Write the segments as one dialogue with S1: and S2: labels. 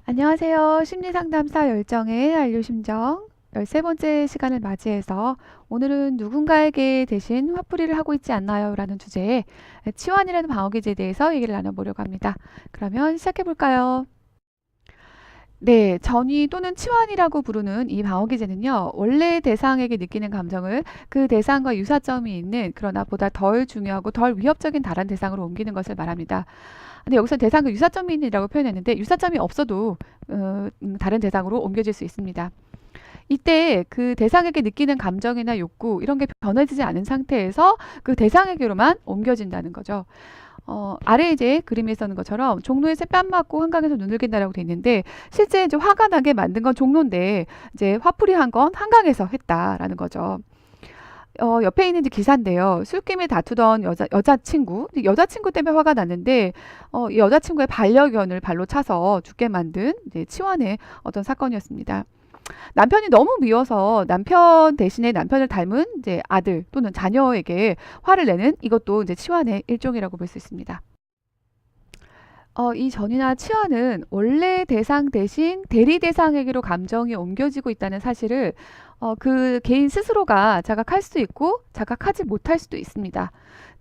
S1: 안녕하세요. 심리상담사 열정의 안료심정 13번째 시간을 맞이해서 오늘은 누군가에게 대신 화풀이를 하고 있지 않나요? 라는 주제에 치환이라는 방어기제에 대해서 얘기를 나눠보려고 합니다. 그러면 시작해 볼까요? 네, 전위 또는 치환이라고 부르는 이 방어기제는요, 원래 대상에게 느끼는 감정을 그 대상과 유사점이 있는 그러나 보다 덜 중요하고 덜 위협적인 다른 대상으로 옮기는 것을 말합니다. 근데 여기서 대상과 유사점이 있는이라고 표현했는데 유사점이 없어도 다른 대상으로 옮겨질 수 있습니다. 이때 그 대상에게 느끼는 감정이나 욕구 이런 게 변해지지 않은 상태에서 그 대상에게로만 옮겨진다는 거죠. 아래 이제 그림에 있는 것처럼 종로에서 뺨 맞고 한강에서 눈을 낀다라고 돼 있는데 실제 이제 화가 나게 만든 건 종로인데 이제 화풀이한 건 한강에서 했다라는 거죠. 옆에 있는 이제 기사인데요. 술김에 다투던 여자친구 때문에 화가 났는데, 이 여자친구의 반려견을 발로 차서 죽게 만든 이제 치환의 어떤 사건이었습니다. 남편이 너무 미워서 남편 대신에 남편을 닮은 이제 아들 또는 자녀에게 화를 내는 이것도 이제 치환의 일종이라고 볼 수 있습니다. 이 전이나 치환은 원래 대상 대신 대리 대상에게로 감정이 옮겨지고 있다는 사실을 그 개인 스스로가 자각할 수도 있고 자각하지 못할 수도 있습니다.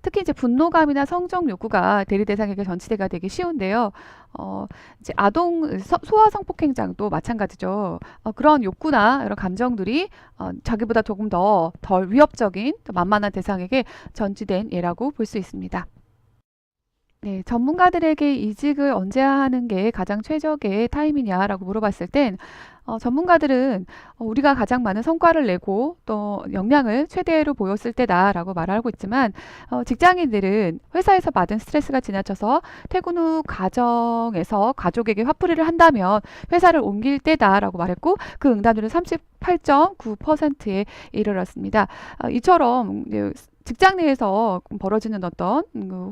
S1: 특히 이제 분노감이나 성적 욕구가 대리 대상에게 전치대가 되기 쉬운데요. 어, 이제 소아 성폭행장도 마찬가지죠. 그런 욕구나 이런 감정들이 자기보다 조금 더 덜 위협적인 더 만만한 대상에게 전치된 예라고 볼 수 있습니다. 네, 전문가들에게 이직을 언제 하는 게 가장 최적의 타임이냐라고 물어봤을 땐 전문가들은 우리가 가장 많은 성과를 내고 또 역량을 최대로 보였을 때다라고 말하고 있지만 직장인들은 회사에서 받은 스트레스가 지나쳐서 퇴근 후 가정에서 가족에게 화풀이를 한다면 회사를 옮길 때다라고 말했고 그 응답률은 38.9%에 이르렀습니다. 이처럼 이제 직장 내에서 벌어지는 어떤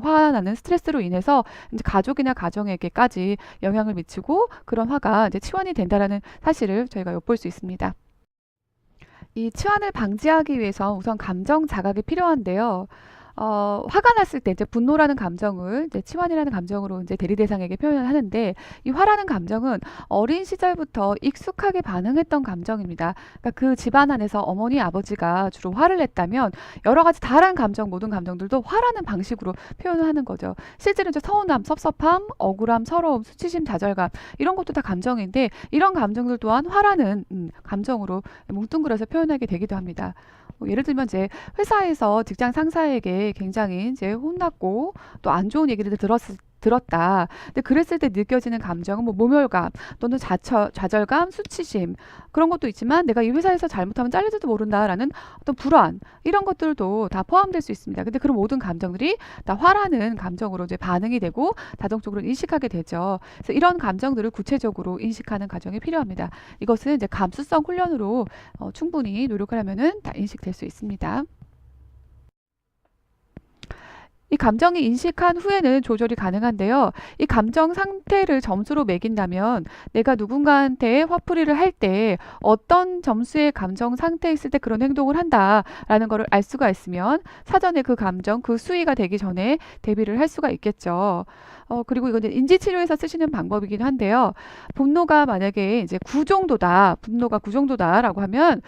S1: 화나는 스트레스로 인해서 이제 가족이나 가정에게까지 영향을 미치고 그런 화가 이제 치환이 된다라는 사실을 저희가 엿볼 수 있습니다. 이 치환을 방지하기 위해서 우선 감정 자각이 필요한데요. 화가 났을 때 이제 분노라는 감정을 이제 치환이라는 감정으로 이제 대리 대상에게 표현을 하는데 이 화라는 감정은 어린 시절부터 익숙하게 반응했던 감정입니다. 그러니까 그 집안 안에서 어머니 아버지가 주로 화를 냈다면 여러 가지 다른 감정 모든 감정들도 화라는 방식으로 표현을 하는 거죠. 실제로 이제 서운함, 섭섭함, 억울함, 서러움, 수치심, 좌절감 이런 것도 다 감정인데 이런 감정들 또한 화라는 감정으로 뭉뚱그려서 표현하게 되기도 합니다. 예를 들면 이제 회사에서 직장 상사에게 굉장히 이제 혼났고 또 안 좋은 얘기를 들었다. 근데 그랬을 때 느껴지는 감정은 뭐 모멸감 또는 좌절감, 수치심 그런 것도 있지만 내가 이 회사에서 잘못하면 잘릴지도 모른다라는 어떤 불안 이런 것들도 다 포함될 수 있습니다. 근데 그런 모든 감정들이 다 화라는 감정으로 이제 반응이 되고 자동적으로 인식하게 되죠. 그래서 이런 감정들을 구체적으로 인식하는 과정이 필요합니다. 이것은 이제 감수성 훈련으로 충분히 노력을 하면은 다 인식될 수 있습니다. 이 감정이 인식한 후에는 조절이 가능한데요. 이 감정 상태를 점수로 매긴다면 내가 누군가한테 화풀이를 할 때 어떤 점수의 감정 상태에 있을 때 그런 행동을 한다라는 것을 알 수가 있으면 사전에 그 감정, 그 수위가 되기 전에 대비를 할 수가 있겠죠. 그리고 이거는 인지치료에서 쓰시는 방법이긴 한데요. 분노가 만약에 이제 9 정도다, 분노가 9 정도다라고 하면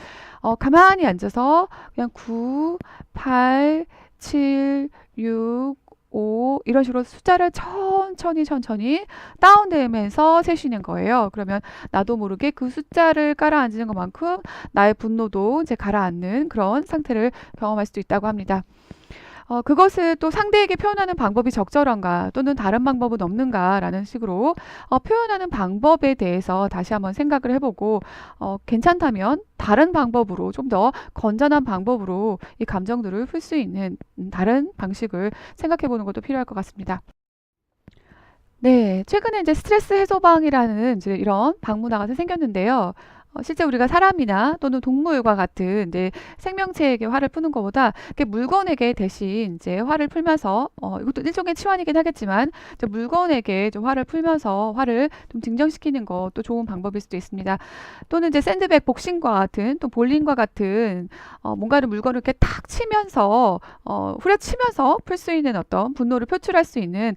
S1: 가만히 앉아서 그냥 9, 8, 7, 6, 5 이런 식으로 숫자를 천천히 다운되면서 세시는 거예요. 그러면 나도 모르게 그 숫자를 깔아앉는 것만큼 나의 분노도 이제 가라앉는 그런 상태를 경험할 수도 있다고 합니다. 그것을 또 상대에게 표현하는 방법이 적절한가 또는 다른 방법은 없는가라는 식으로 표현하는 방법에 대해서 다시 한번 생각을 해보고 괜찮다면 다른 방법으로 좀 더 건전한 방법으로 이 감정들을 풀 수 있는 다른 방식을 생각해 보는 것도 필요할 것 같습니다. 네, 최근에 이제 스트레스 해소방이라는 이제 이런 방문화가 생겼는데요. 실제 우리가 사람이나 또는 동물과 같은 이제 생명체에게 화를 푸는 것보다 이렇게 물건에게 대신 이제 화를 풀면서 이것도 일종의 치환이긴 하겠지만 이제 물건에게 좀 화를 풀면서 화를 좀 진정시키는 것도 좋은 방법일 수도 있습니다. 또는 이제 샌드백 복싱과 같은 또 볼링과 같은 뭔가를 물건을 이렇게 탁 치면서 후려치면서 풀 수 있는 어떤 분노를 표출할 수 있는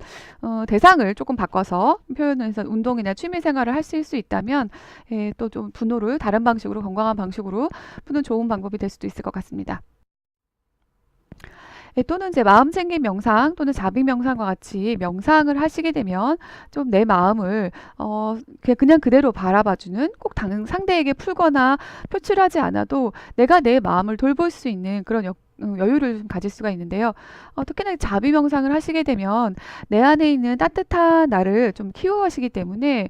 S1: 대상을 조금 바꿔서 표현해서 운동이나 취미 생활을 하실 수 있다면 예, 또 좀 분노를 다른 방식으로 건강한 방식으로 푸는 좋은 방법이 될 수도 있을 것 같습니다. 예, 또는 이제 마음 챙김 명상 또는 자비 명상과 같이 명상을 하시게 되면 좀 내 마음을 그냥 그대로 바라봐주는 꼭 상대에게 풀거나 표출하지 않아도 내가 내 마음을 돌볼 수 있는 그런 여유를 좀 가질 수가 있는데요. 특히나 자비 명상을 하시게 되면 내 안에 있는 따뜻한 나를 좀 키워하시기 때문에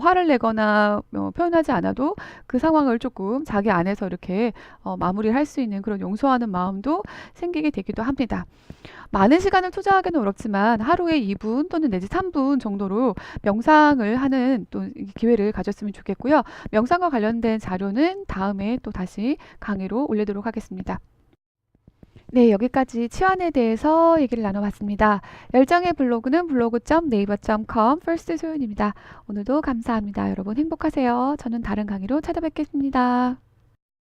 S1: 화를 내거나 표현하지 않아도 그 상황을 조금 자기 안에서 이렇게 마무리를 할 수 있는 그런 용서하는 마음도 생기게 되기도 합니다. 많은 시간을 투자하기는 어렵지만 하루에 2분 또는 내지 3분 정도로 명상을 하는 또 기회를 가졌으면 좋겠고요. 명상과 관련된 자료는 다음에 또 다시 강의로 올리도록 하겠습니다. 네, 여기까지 치환에 대해서 얘기를 나눠봤습니다. 열정의 블로그는 블로그.naver.com first 소연입니다. 오늘도 감사합니다. 여러분 행복하세요. 저는 다른 강의로 찾아뵙겠습니다.